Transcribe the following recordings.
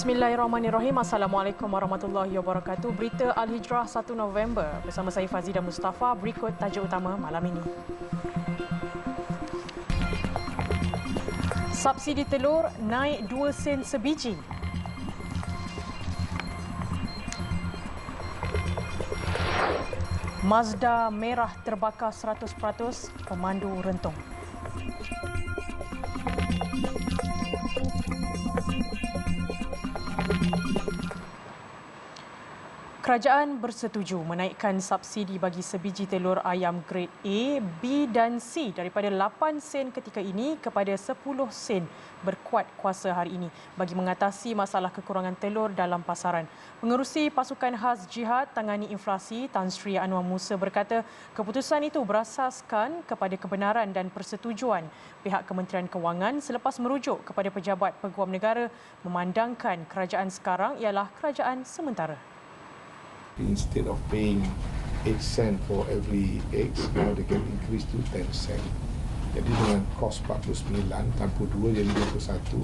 Bismillahirrahmanirrahim. Assalamualaikum warahmatullahi wabarakatuh. Berita Al-Hijrah 1 November bersama saya Fazida Mustafa. Berikut tajuk utama malam ini. Subsidi telur naik 2 sen sebiji. Mazda merah terbakar 100%, pemandu rentung. Kerajaan bersetuju menaikkan subsidi bagi sebiji telur ayam grade A, B dan C daripada 8 sen ketika ini kepada 10 sen berkuat kuasa hari ini bagi mengatasi masalah kekurangan telur dalam pasaran. Pengerusi Pasukan Khas Jihad Tangani Inflasi Tan Sri Anwar Musa berkata keputusan itu berasaskan kepada kebenaran dan persetujuan pihak Kementerian Kewangan selepas merujuk kepada pejabat peguam negara memandangkan kerajaan sekarang ialah kerajaan sementara. Instead of paying 8 cent for every egg, now they can increase to 10 cent. Jadi dengan kos 49 tanpa 2 jadi 21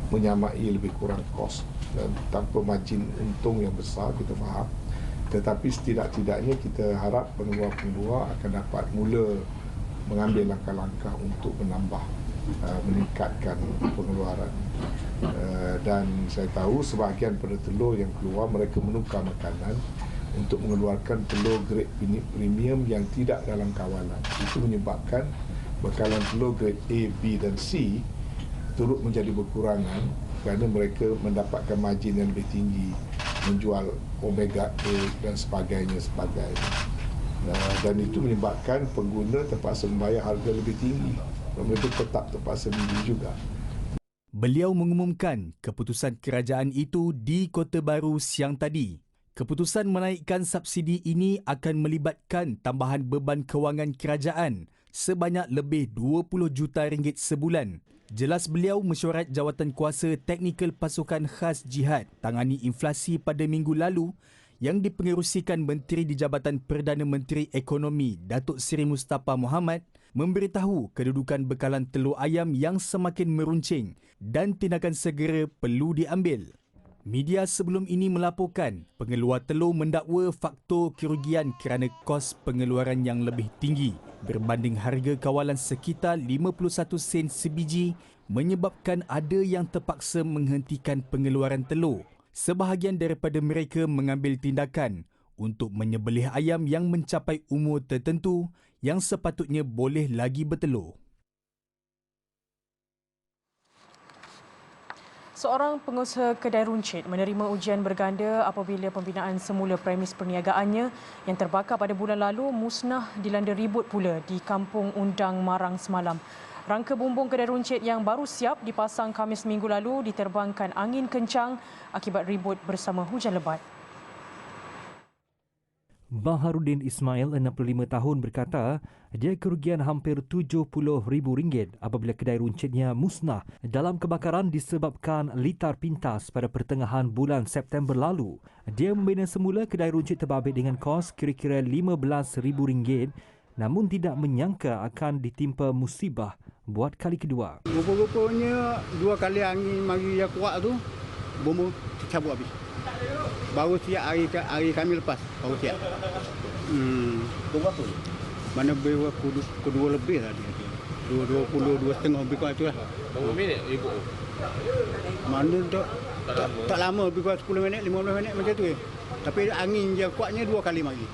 menyamai lebih kurang kos dan tanpa margin untung yang besar, kita faham. Tetapi setidak-tidaknya kita harap pengembara-pengembara akan dapat mula mengambil langkah-langkah untuk meningkatkan pengeluaran. Dan saya tahu sebahagian pada telur yang keluar mereka menukar makanan untuk mengeluarkan telur grade premium yang tidak dalam kawalan. Itu menyebabkan bekalan telur grade A, B dan C turut menjadi berkurangan kerana mereka mendapatkan margin yang lebih tinggi menjual omega 8 dan sebagainya. Dan itu menyebabkan pengguna terpaksa membayar harga lebih tinggi. Mereka tetap terpaksa beli juga. Beliau mengumumkan keputusan kerajaan itu di Kota Baru siang tadi. Keputusan menaikkan subsidi ini akan melibatkan tambahan beban kewangan kerajaan sebanyak lebih 20 juta ringgit sebulan. Jelas beliau mesyuarat Jawatankuasa Teknikal Pasukan Khas Jihad Tangani Inflasi pada minggu lalu yang dipengerusikan Menteri di Jabatan Perdana Menteri Ekonomi Datuk Seri Mustafa Mohamad memberitahu kedudukan bekalan telur ayam yang semakin meruncing dan tindakan segera perlu diambil. Media sebelum ini melaporkan pengeluar telur mendakwa faktor kerugian kerana kos pengeluaran yang lebih tinggi berbanding harga kawalan sekitar 51 sen sebiji menyebabkan ada yang terpaksa menghentikan pengeluaran telur. Sebahagian daripada mereka mengambil tindakan untuk menyembelih ayam yang mencapai umur tertentu yang sepatutnya boleh lagi bertelur. Seorang pengusaha kedai runcit menerima ujian berganda apabila pembinaan semula premis perniagaannya yang terbakar pada bulan lalu musnah dilanda ribut pula di Kampung Undang Marang semalam. Rangka bumbung kedai runcit yang baru siap dipasang Khamis minggu lalu diterbangkan angin kencang akibat ribut bersama hujan lebat. Baharudin Ismail, 65 tahun berkata dia kerugian hampir RM70,000 apabila kedai runcitnya musnah dalam kebakaran disebabkan litar pintas pada pertengahan bulan September lalu. Dia membina semula kedai runcit terbabit dengan kos kira-kira RM15,000 namun tidak menyangka akan ditimpa musibah buat kali kedua. Rupa-rupanya 2 kali angin mari yang kuat tu, bom tercabut habis. Baru siap hari kami lepas, baru siap. Berapa? Mana kedua lebih lah dia. 22.5 lebih kurang itulah. Berapa minit ribut? Mana tak lama, lebih kurang 10 minit, 15 minit macam tu. Tapi angin yang kuatnya 2 kali mari.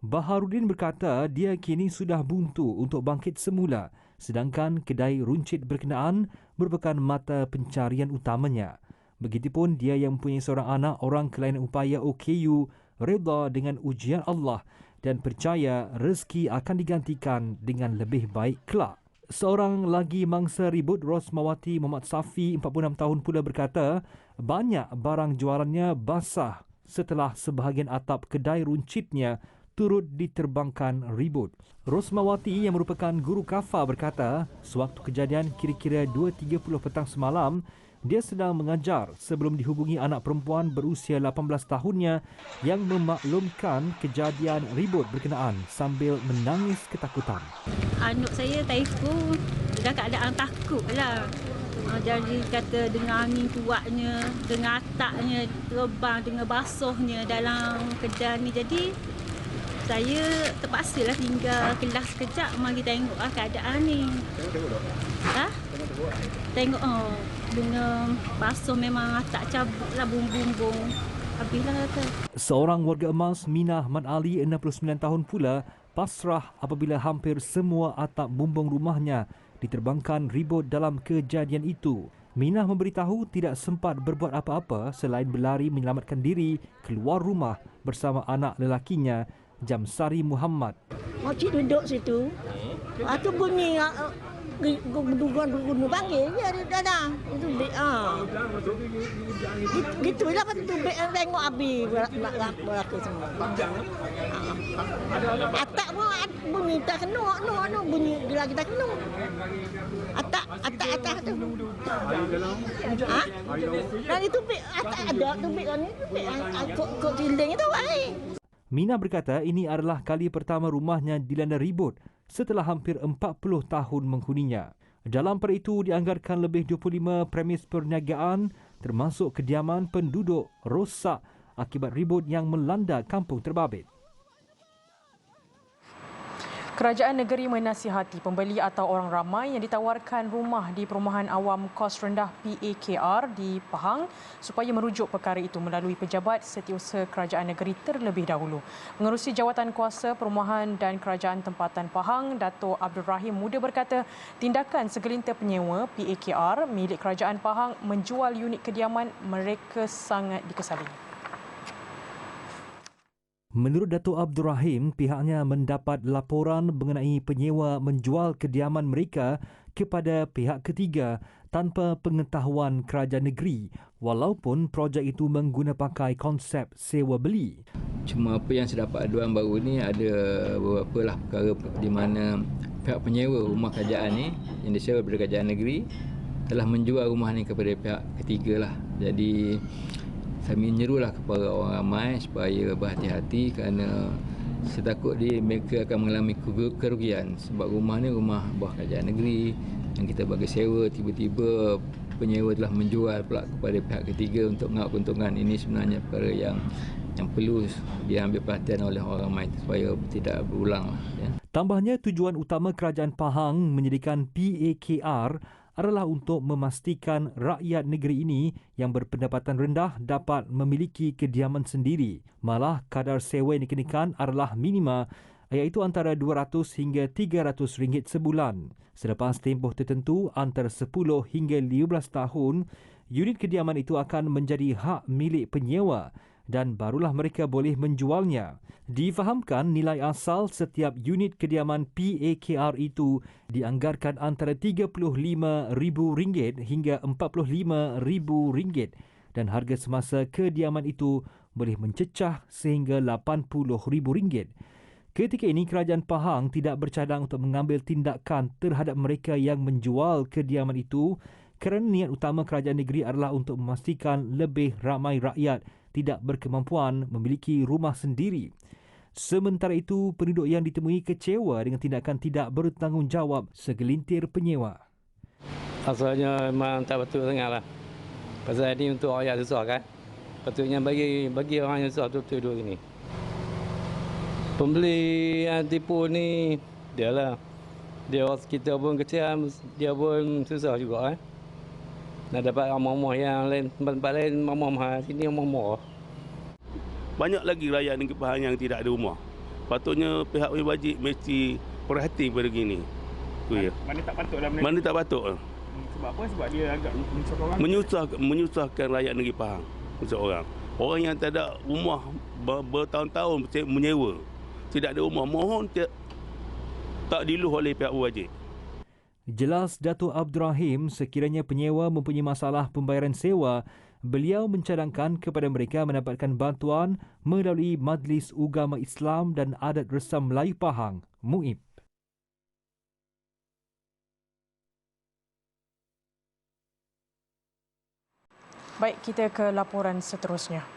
Baharudin berkata dia kini sudah buntu untuk bangkit semula sedangkan kedai runcit berkenaan merupakan mata pencarian utamanya. Begitupun dia yang mempunyai seorang anak orang kelainan upaya OKU redha dengan ujian Allah dan percaya rezeki akan digantikan dengan lebih baik kelak. Seorang lagi mangsa ribut, Rosmawati Muhammad Safi, 46 tahun pula berkata banyak barang jualannya basah setelah sebahagian atap kedai runcitnya turut diterbangkan ribut. Rosmawati yang merupakan guru kafa berkata sewaktu kejadian kira-kira 2.30 petang semalam dia sedang mengajar sebelum dihubungi anak perempuan berusia 18 tahunnya yang memaklumkan kejadian ribut berkenaan sambil menangis ketakutan. Anak saya typhoon, dah keadaan takut lah. Jadi kata dengan angin kuatnya, dengan ataknya terbang, dengan basuhnya dalam kedai ni. Jadi saya terpaksalah tinggal kelas sekejap mari tengoklah keadaan ni. Ha? Tengok dengan basuh memang atak cabutlah bumbung-bumbung. Habislah kata. Seorang warga emas Minah Mat Ali 69 tahun pula pasrah apabila hampir semua atap bumbung rumahnya diterbangkan ribut dalam kejadian itu. Minah memberitahu tidak sempat berbuat apa-apa selain berlari menyelamatkan diri keluar rumah bersama anak lelakinya Jamsari Muhammad. Makcik duduk situ. Tu bunyi gunung panggil je dah. Itu beg Gitulah lepas tu beg tengok habis berlaku semua. Atak pun bunyi tak kena bunyi bila kita kena. Atak tu. Ha? Dan itu beg atak ada tu beg ni beg kok tinding itu ai. Minah berkata ini adalah kali pertama rumahnya dilanda ribut setelah hampir 40 tahun menghuninya. Dalam pada itu dianggarkan lebih 25 premis perniagaan termasuk kediaman penduduk rosak akibat ribut yang melanda kampung terbabit. Kerajaan negeri menasihati pembeli atau orang ramai yang ditawarkan rumah di Perumahan Awam Kos Rendah PAKR di Pahang supaya merujuk perkara itu melalui pejabat setiausaha kerajaan negeri terlebih dahulu. Mengerusi Jawatan Kuasa Perumahan dan Kerajaan Tempatan Pahang, Dato' Abdul Rahim Muda berkata tindakan segelintir penyewa PAKR milik Kerajaan Pahang menjual unit kediaman mereka sangat dikesali. Menurut Dato' Abdul Rahim, pihaknya mendapat laporan mengenai penyewa menjual kediaman mereka kepada pihak ketiga tanpa pengetahuan kerajaan negeri walaupun projek itu menggunapakai konsep sewa beli. Cuma apa yang saya dapat aduan baru ni ada beberapa lah perkara di mana pihak penyewa rumah kerajaan ni yang disewa daripada kerajaan negeri telah menjual rumah ni kepada pihak ketiga lah. Jadi saya menyerulah kepada orang ramai supaya berhati-hati kerana saya takut mereka akan mengalami kerugian sebab rumah ni rumah bawah kerajaan negeri yang kita bagi sewa, tiba-tiba penyewa telah menjual pula kepada pihak ketiga untuk mengaut keuntungan. Ini sebenarnya perkara yang perlu diambil perhatian oleh orang ramai supaya tidak berulang. Ya. Tambahnya, tujuan utama kerajaan Pahang menyediakan PAKR adalah untuk memastikan rakyat negeri ini yang berpendapatan rendah dapat memiliki kediaman sendiri. Malah kadar sewa yang dikenakan adalah minima iaitu antara RM200 hingga RM300 sebulan. Selepas tempoh tertentu antara 10 hingga 15 tahun, unit kediaman itu akan menjadi hak milik penyewa dan barulah mereka boleh menjualnya. Difahamkan nilai asal setiap unit kediaman PAKR itu dianggarkan antara RM35,000 hingga RM45,000 dan harga semasa kediaman itu boleh mencecah sehingga RM80,000. Ketika ini kerajaan Pahang tidak bercadang untuk mengambil tindakan terhadap mereka yang menjual kediaman itu kerana niat utama kerajaan negeri adalah untuk memastikan lebih ramai rakyat tidak berkemampuan memiliki rumah sendiri. Sementara itu, penduduk yang ditemui kecewa dengan tindakan tidak bertanggungjawab segelintir penyewa. Asalnya memang tak betul sangatlah. Pasal ini untuk rakyat susah kan. Patutnya bagi orang yang susah betul duduk sini. Pembeli yang tipu ni dia kita pun kecil, dia pun susah juga kan. Nak dapat rumah-rumah yang lain, tempat-tempat lain rumah-rumah, sini rumah-rumah. Banyak lagi rakyat negeri Pahang yang tidak ada rumah. Patutnya pihak wajib mesti perhati pada gini. Tu ya. Mana tak patut lah benda. Mana tak patut. Sebab apa? Sebab dia agak menyusahkan orang. Menyusahkan rakyat negeri Pahang. Seorang. Orang yang tak ada rumah bertahun-tahun menyewa. Tidak ada rumah, mohon tak diluh oleh pihak wajib. Jelas Dato' Abdul Rahim, sekiranya penyewa mempunyai masalah pembayaran sewa, beliau mencadangkan kepada mereka mendapatkan bantuan melalui Majlis Ugama Islam dan Adat Resam Melayu Pahang, MUIP. Baik, kita ke laporan seterusnya.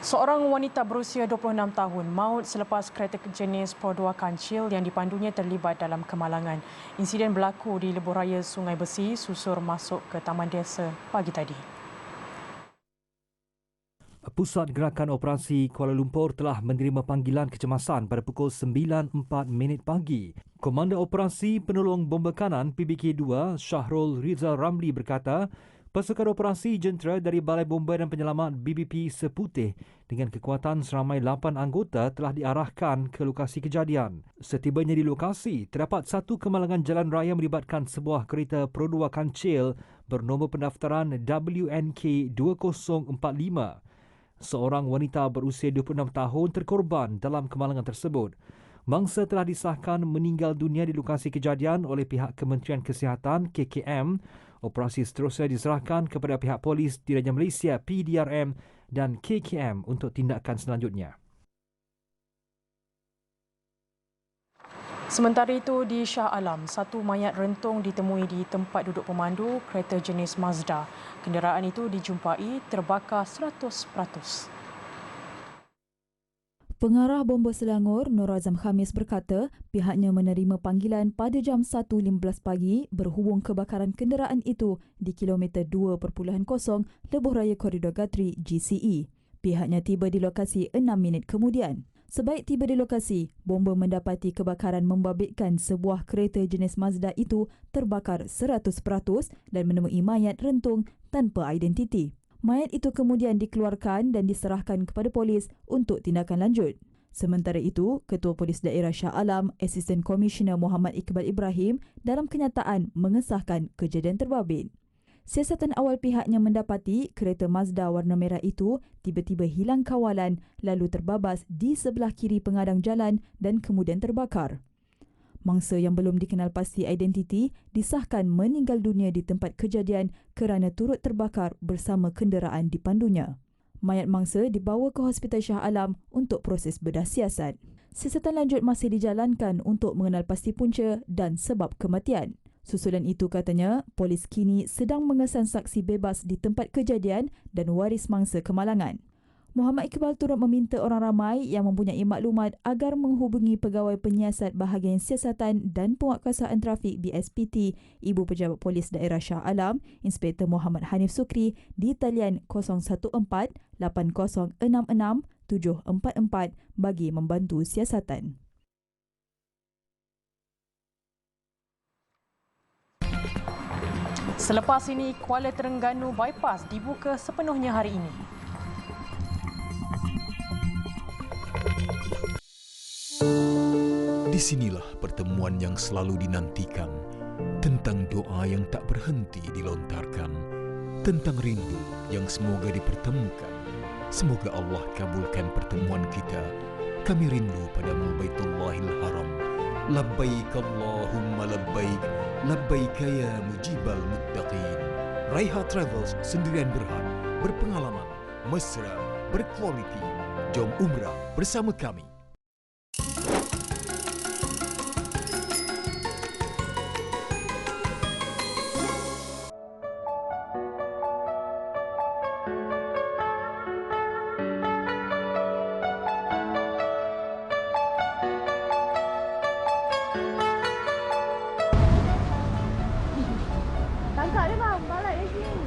Seorang wanita berusia 26 tahun maut selepas kereta jenis Pro2 kancil yang dipandunya terlibat dalam kemalangan. Insiden berlaku di lebuh raya Sungai Besi susur masuk ke Taman Desa pagi tadi. Pusat Gerakan Operasi Kuala Lumpur telah menerima panggilan kecemasan pada pukul 9.04 pagi. Komander Operasi Penolong Bomba Kanan PBK2 Syahrul Rizal Ramli berkata, pasukan operasi jentera dari Balai Bomba dan Penyelamat BBP Seputih dengan kekuatan seramai 8 anggota telah diarahkan ke lokasi kejadian. Setibanya di lokasi, terdapat satu kemalangan jalan raya melibatkan sebuah kereta Pro2 kancil bernombor pendaftaran WNK 2045. Seorang wanita berusia 26 tahun terkorban dalam kemalangan tersebut. Mangsa telah disahkan meninggal dunia di lokasi kejadian oleh pihak Kementerian Kesihatan KKM. Operasi seterusnya diserahkan kepada pihak polis Diraja Malaysia PDRM dan KKM untuk tindakan selanjutnya. Sementara itu di Shah Alam, satu mayat rentung ditemui di tempat duduk pemandu kereta jenis Mazda. Kenderaan itu dijumpai terbakar 100%. Pengarah Bomba Selangor, Nur Azam Khamis berkata pihaknya menerima panggilan pada jam 1.15 pagi berhubung kebakaran kenderaan itu di kilometer 2.0 Lebuh Raya Koridor Gatri GCE. Pihaknya tiba di lokasi 6 minit kemudian. Sebaik tiba di lokasi, bomba mendapati kebakaran membabitkan sebuah kereta jenis Mazda itu terbakar 100% dan menemui mayat rentung tanpa identiti. Mayat itu kemudian dikeluarkan dan diserahkan kepada polis untuk tindakan lanjut. Sementara itu, Ketua Polis Daerah Shah Alam, Asisten Komisioner Muhammad Iqbal Ibrahim dalam kenyataan mengesahkan kejadian terbabit. Siasatan awal pihaknya mendapati kereta Mazda warna merah itu tiba-tiba hilang kawalan lalu terbabas di sebelah kiri pengadang jalan dan kemudian terbakar. Mangsa yang belum dikenal pasti identiti disahkan meninggal dunia di tempat kejadian kerana turut terbakar bersama kenderaan dipandunya. Mayat mangsa dibawa ke Hospital Shah Alam untuk proses bedah siasat. Siasatan lanjut masih dijalankan untuk mengenal pasti punca dan sebab kematian. Susulan itu katanya, polis kini sedang mengesan saksi bebas di tempat kejadian dan waris mangsa kemalangan. Muhammad Iqbal turut meminta orang ramai yang mempunyai maklumat agar menghubungi Pegawai Penyiasat Bahagian Siasatan dan Penguatkuasaan Trafik BSPT, Ibu Pejabat Polis Daerah Shah Alam, Inspektor Muhammad Hanif Sukri di talian 014-8066-744 bagi membantu siasatan. Selepas ini, Kuala Terengganu Bypass dibuka sepenuhnya hari ini. Di sinilah pertemuan yang selalu dinantikan, tentang doa yang tak berhenti dilontarkan, tentang rindu yang semoga dipertemukan. Semoga Allah kabulkan pertemuan kita. Kami rindu padamu Baitullahil Haram. Labbaik Allahumma labbaik, labbaik ya mujibal muttaqin. Raiha Travels sendirian berhad, berpengalaman, mesra, berkualiti. Jom umrah bersama kami. Tangkap dia bang, balik dari sini.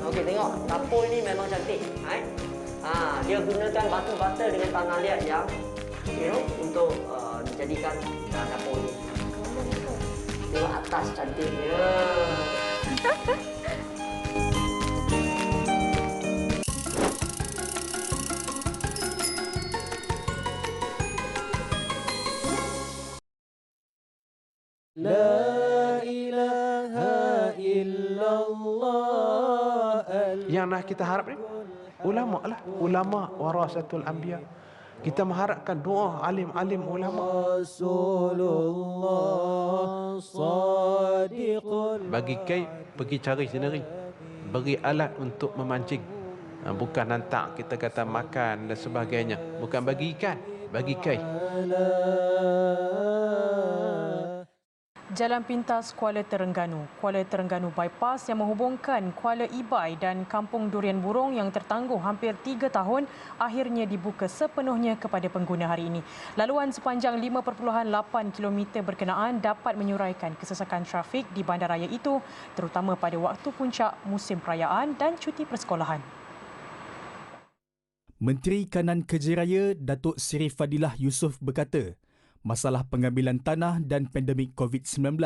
Okey, tengok dapur ni memang cantik. Dia gunakan batu bata dengan tanah liat yang untuk dijadikan dapur ni. Tengok atas cantiknya. La ilaha illallah. Yang nak kita harap ni ulama lah, ulama warasatul anbiya. Kita mengharapkan doa alim-alim ulama. Rasulullah sadiqul. Bagi kai pergi cari sendiri. Beri alat untuk memancing. Bukan hantar kita kata makan dan sebagainya. Bukan bagi ikan, bagi cash. Jalan Pintas Kuala Terengganu bypass yang menghubungkan Kuala Ibai dan Kampung Durian Burung yang tertangguh hampir 3 tahun akhirnya dibuka sepenuhnya kepada pengguna hari ini. Laluan sepanjang 5.8 km berkenaan dapat menyuraikan kesesakan trafik di bandaraya itu terutama pada waktu puncak musim perayaan dan cuti persekolahan. Menteri Kanan Kerja Raya Datuk Seri Fadilah Yusof berkata, masalah pengambilan tanah dan pandemik COVID-19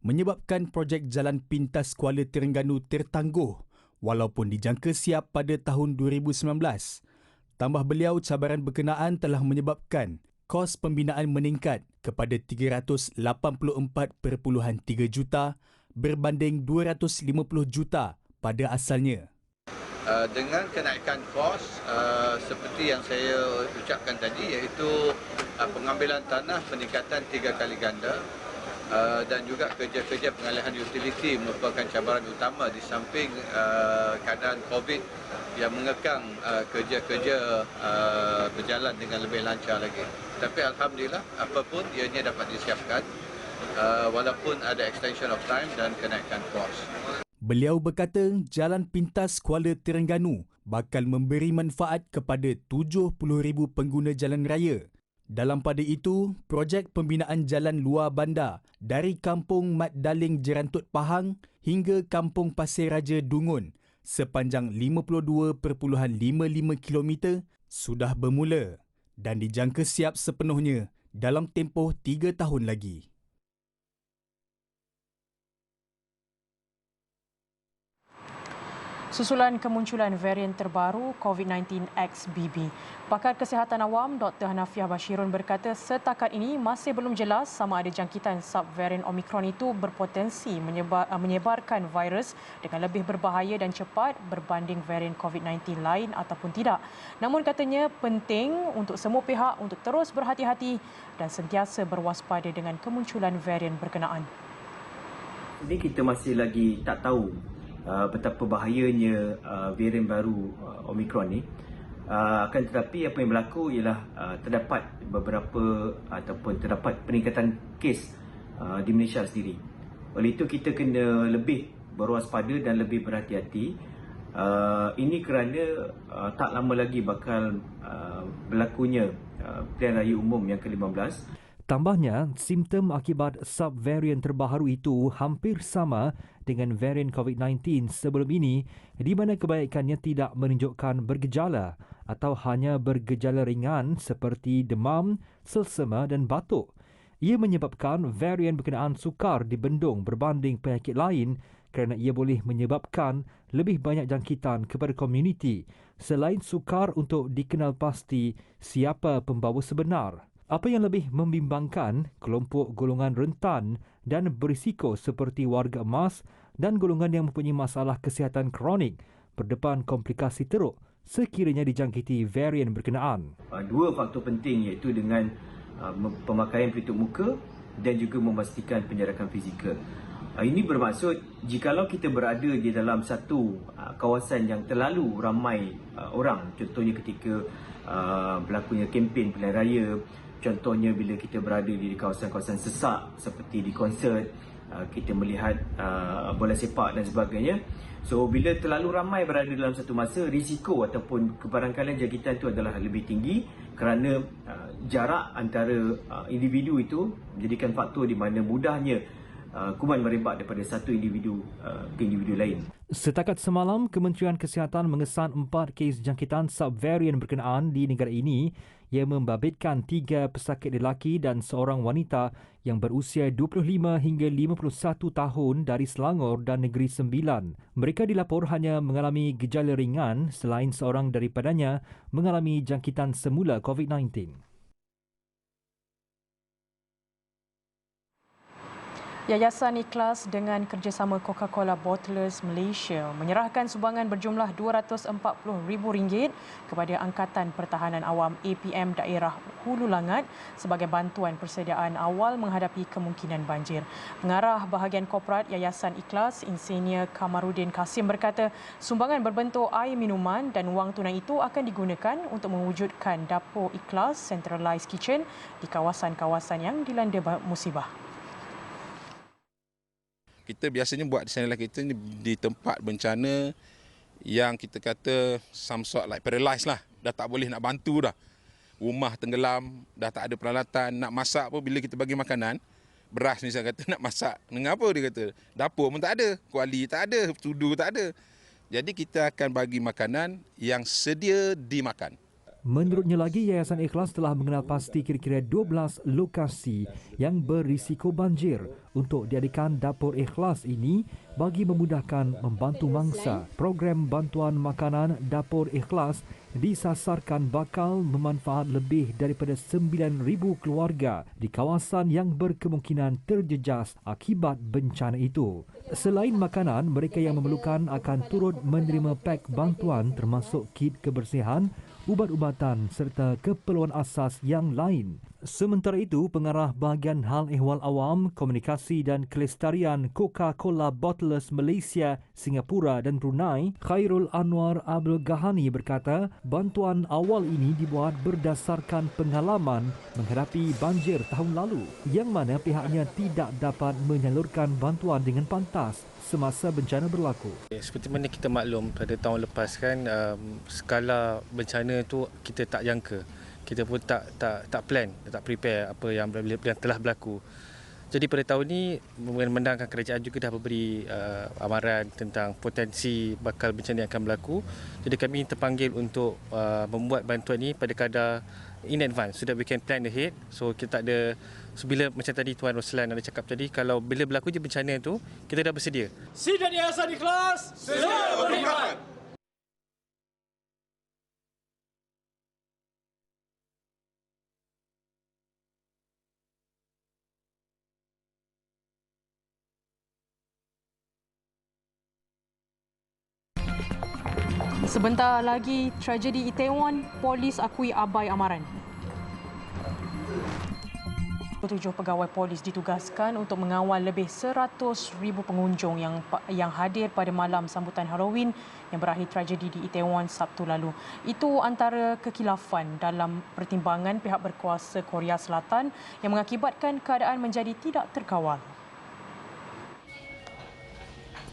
menyebabkan projek Jalan Pintas Kuala Terengganu tertangguh walaupun dijangka siap pada tahun 2019. Tambah beliau, cabaran berkenaan telah menyebabkan kos pembinaan meningkat kepada 384.3 juta berbanding 250 juta pada asalnya. Dengan kenaikan kos seperti yang saya ucapkan tadi, iaitu pengambilan tanah peningkatan 3 kali ganda dan juga kerja-kerja pengalihan utiliti merupakan cabaran utama di samping keadaan COVID yang mengekang kerja-kerja berjalan dengan lebih lancar lagi. Tapi alhamdulillah apapun ianya dapat disiapkan walaupun ada extension of time dan kenaikan kos. Beliau berkata Jalan Pintas Kuala Terengganu bakal memberi manfaat kepada 70,000 pengguna jalan raya. Dalam pada itu, projek pembinaan jalan luar bandar dari Kampung Mat Daling Jerantut Pahang hingga Kampung Pasir Raja Dungun sepanjang 52.55 km sudah bermula dan dijangka siap sepenuhnya dalam tempoh 3 tahun lagi. Susulan kemunculan varian terbaru COVID-19 XBB, pakar kesihatan awam Dr. Hanafiah Bashirun berkata setakat ini masih belum jelas sama ada jangkitan subvarian Omicron itu berpotensi menyebarkan virus dengan lebih berbahaya dan cepat berbanding varian COVID-19 lain ataupun tidak. Namun katanya penting untuk semua pihak untuk terus berhati-hati dan sentiasa berwaspada dengan kemunculan varian berkenaan. Ini kita masih lagi tak tahu betapa bahayanya varian baru Omicron ni. Akan tetapi apa yang berlaku ialah terdapat beberapa ataupun terdapat peningkatan kes di Malaysia sendiri. Oleh itu kita kena lebih berwaspada dan lebih berhati-hati. Ini kerana tak lama lagi bakal berlakunya pilihan raya umum yang ke-15. Tambahnya, simptom akibat subvarian terbaru itu hampir sama dengan varian COVID-19 sebelum ini di mana kebaikannya tidak menunjukkan bergejala atau hanya bergejala ringan seperti demam, selsema dan batuk. Ia menyebabkan varian berkenaan sukar dibendung berbanding penyakit lain kerana ia boleh menyebabkan lebih banyak jangkitan kepada komuniti selain sukar untuk dikenal pasti siapa pembawa sebenar. Apa yang lebih membimbangkan, kelompok golongan rentan dan berisiko seperti warga emas dan golongan yang mempunyai masalah kesihatan kronik berdepan komplikasi teruk sekiranya dijangkiti varian berkenaan. Dua faktor penting iaitu dengan pemakaian pelitup muka dan juga memastikan penjarakan fizikal. Ini bermaksud jikalau kita berada di dalam satu kawasan yang terlalu ramai orang, contohnya ketika berlakunya kempen pilihan raya, contohnya bila kita berada di kawasan-kawasan sesak seperti di konsert, kita melihat bola sepak dan sebagainya. So bila terlalu ramai berada dalam satu masa, risiko ataupun kebarangkalian jangkitan itu adalah lebih tinggi kerana jarak antara individu itu menjadikan faktor di mana mudahnya kuman merebak daripada satu individu ke individu lain. Setakat semalam, Kementerian Kesihatan mengesan 4 kes jangkitan subvarian berkenaan di negara ini yang membabitkan 3 pesakit lelaki dan seorang wanita yang berusia 25 hingga 51 tahun dari Selangor dan Negeri Sembilan. Mereka dilapor hanya mengalami gejala ringan selain seorang daripadanya mengalami jangkitan semula COVID-19. Yayasan Ikhlas dengan kerjasama Coca-Cola Bottlers Malaysia menyerahkan sumbangan berjumlah RM240,000 kepada Angkatan Pertahanan Awam APM Daerah Hulu Langat sebagai bantuan persediaan awal menghadapi kemungkinan banjir. Pengarah bahagian korporat Yayasan Ikhlas, Insinyur Kamarudin Kasim berkata, sumbangan berbentuk air minuman dan wang tunai itu akan digunakan untuk mewujudkan dapur Ikhlas Centralised Kitchen di kawasan-kawasan yang dilanda musibah. Kita biasanya buat desain kita ni di tempat bencana yang kita kata some sort like paralyzed lah. Dah tak boleh nak bantu dah. Rumah tenggelam, dah tak ada peralatan. Nak masak pun bila kita bagi makanan, beras misalnya kata nak masak. Dengan apa dia kata? Dapur pun tak ada, kuali tak ada, sudu tak ada. Jadi kita akan bagi makanan yang sedia dimakan. Menurutnya lagi, Yayasan Ikhlas telah mengenal pasti kira-kira 12 lokasi yang berisiko banjir untuk diadakan dapur Ikhlas ini bagi memudahkan membantu mangsa. Program bantuan makanan dapur Ikhlas disasarkan bakal memanfaat lebih daripada 9,000 keluarga di kawasan yang berkemungkinan terjejas akibat bencana itu. Selain makanan, mereka yang memerlukan akan turut menerima pak bantuan termasuk kit kebersihan, ubat-ubatan serta keperluan asas yang lain. Sementara itu, Pengarah Bahagian Hal Ehwal Awam, Komunikasi dan Kelestarian Coca-Cola Bottlers Malaysia, Singapura dan Brunei, Khairul Anwar Abdul Ghani berkata, bantuan awal ini dibuat berdasarkan pengalaman menghadapi banjir tahun lalu yang mana pihaknya tidak dapat menyalurkan bantuan dengan pantas semasa bencana berlaku. Seperti mana kita maklum pada tahun lepas kan, skala bencana tu kita tak jangka. Kita pun tak plan, tak prepare apa yang telah berlaku. Jadi pada tahun ini memandangkan kerajaan juga dah memberi amaran tentang potensi bakal bencana yang akan berlaku. Jadi kami terpanggil untuk membuat bantuan ini pada kadar in advance so that we can plan ahead. So kita tak ada, so bila macam tadi Tuan Roslan ada cakap tadi, kalau bila berlaku je bencana tu kita dah bersedia. Sidang Yayasan Ikhlas sedia berkhidmat. Sebentar lagi, tragedi Itaewon, polis akui abai amaran. 7 pegawai polis ditugaskan untuk mengawal lebih 100,000 pengunjung yang hadir pada malam sambutan Halloween yang berakhir tragedi di Itaewon Sabtu lalu. Itu antara kekilafan dalam pertimbangan pihak berkuasa Korea Selatan yang mengakibatkan keadaan menjadi tidak terkawal.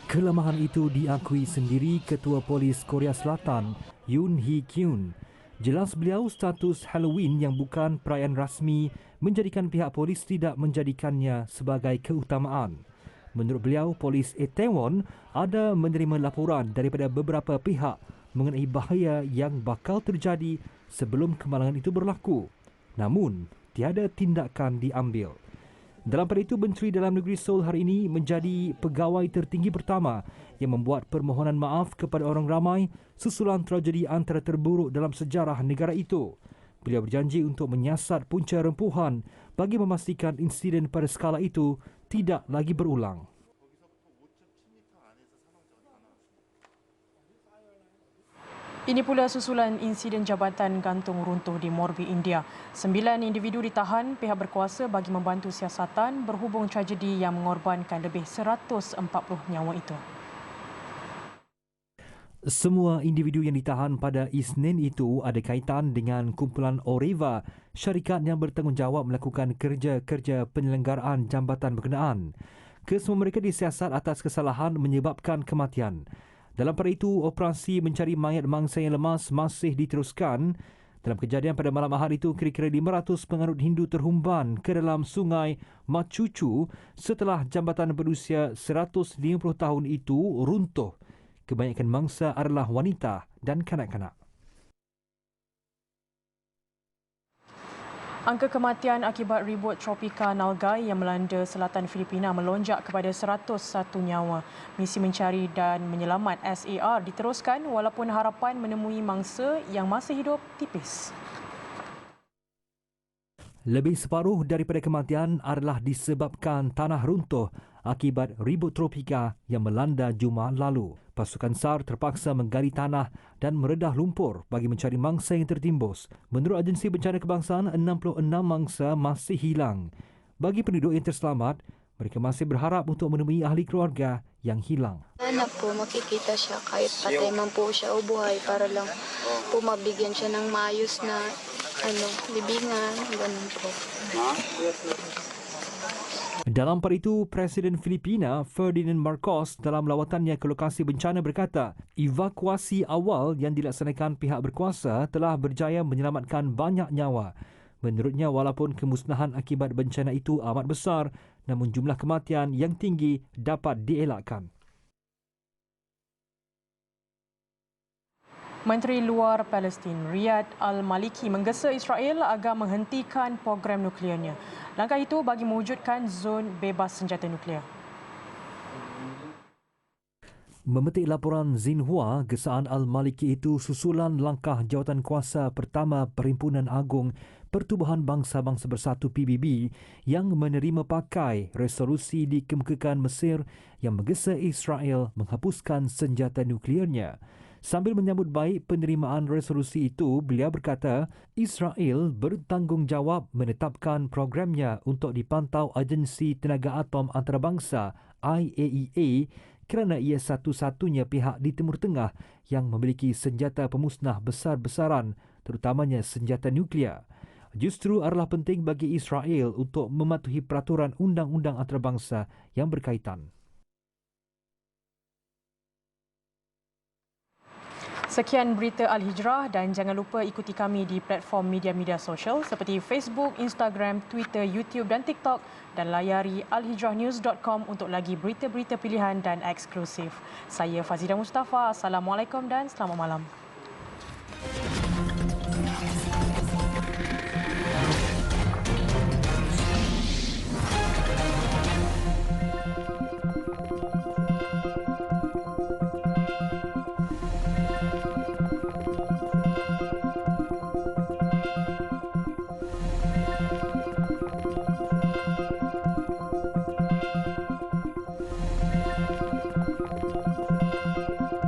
Kelemahan itu diakui sendiri Ketua Polis Korea Selatan, Yoon Hee-kyun. Jelas beliau status Halloween yang bukan perayaan rasmi menjadikan pihak polis tidak menjadikannya sebagai keutamaan. Menurut beliau, polis Itaewon ada menerima laporan daripada beberapa pihak mengenai bahaya yang bakal terjadi sebelum kemalangan itu berlaku. Namun, tiada tindakan diambil. Dalam pada itu, Menteri Dalam Negeri Seoul hari ini menjadi pegawai tertinggi pertama yang membuat permohonan maaf kepada orang ramai susulan tragedi antara terburuk dalam sejarah negara itu. Beliau berjanji untuk menyiasat punca rempuhan bagi memastikan insiden pada skala itu tidak lagi berulang. Ini pula susulan insiden jabatan gantung runtuh di Morbi, India. 9 individu ditahan pihak berkuasa bagi membantu siasatan berhubung tragedi yang mengorbankan lebih 140 nyawa itu. Semua individu yang ditahan pada Isnin itu ada kaitan dengan kumpulan Oreva, syarikat yang bertanggungjawab melakukan kerja-kerja penyelenggaraan jambatan berkenaan. Kesemua mereka disiasat atas kesalahan menyebabkan kematian. Dalam pada itu, operasi mencari mayat mangsa yang lemas masih diteruskan. Dalam kejadian pada malam Ahad itu, kira-kira 500 penganut Hindu terhumban ke dalam sungai Machuchu setelah jambatan berusia 150 tahun itu runtuh. Kebanyakan mangsa adalah wanita dan kanak-kanak. Angka kematian akibat ribut tropika Nalgai yang melanda selatan Filipina melonjak kepada 101 nyawa. Misi mencari dan menyelamat SAR diteruskan walaupun harapan menemui mangsa yang masih hidup tipis. Lebih separuh daripada kematian adalah disebabkan tanah runtuh akibat ribut tropika yang melanda Jumaat lalu. Pasukan SAR terpaksa menggali tanah dan meredah lumpur bagi mencari mangsa yang tertimbus. Menurut Agensi Bencana Kebangsaan, 66 mangsa masih hilang. Bagi penduduk yang terselamat, mereka masih berharap untuk menemui ahli keluarga yang hilang. Sana po makikita siya kahit patay man po siya o buhay para lang po mabigyan siya ng maayos na libingan, ganun po. Dalam pada itu, Presiden Filipina Ferdinand Marcos dalam lawatannya ke lokasi bencana berkata, evakuasi awal yang dilaksanakan pihak berkuasa telah berjaya menyelamatkan banyak nyawa. Menurutnya, walaupun kemusnahan akibat bencana itu amat besar, namun jumlah kematian yang tinggi dapat dielakkan. Menteri Luar Palestin Riyad Al-Maliki menggesa Israel agar menghentikan program nuklearnya. Langkah itu bagi mewujudkan zon bebas senjata nuklear. Memetik laporan Xinhua, gesaan Al-Maliki itu susulan langkah jawatankuasa pertama Perhimpunan Agung Pertubuhan Bangsa-Bangsa Bersatu PBB yang menerima pakai resolusi dikemukakan Mesir yang menggesa Israel menghapuskan senjata nuklearnya. Sambil menyambut baik penerimaan resolusi itu, beliau berkata Israel bertanggungjawab menetapkan programnya untuk dipantau Agensi Tenaga Atom Antarabangsa IAEA kerana ia satu-satunya pihak di Timur Tengah yang memiliki senjata pemusnah besar-besaran, terutamanya senjata nuklear. Justru adalah penting bagi Israel untuk mematuhi peraturan undang-undang antarabangsa yang berkaitan. Sekian berita Al-Hijrah dan jangan lupa ikuti kami di platform media-media sosial seperti Facebook, Instagram, Twitter, YouTube dan TikTok dan layari alhijrahnews.com untuk lagi berita-berita pilihan dan eksklusif. Saya Fazidah Mustafa. Assalamualaikum dan selamat malam.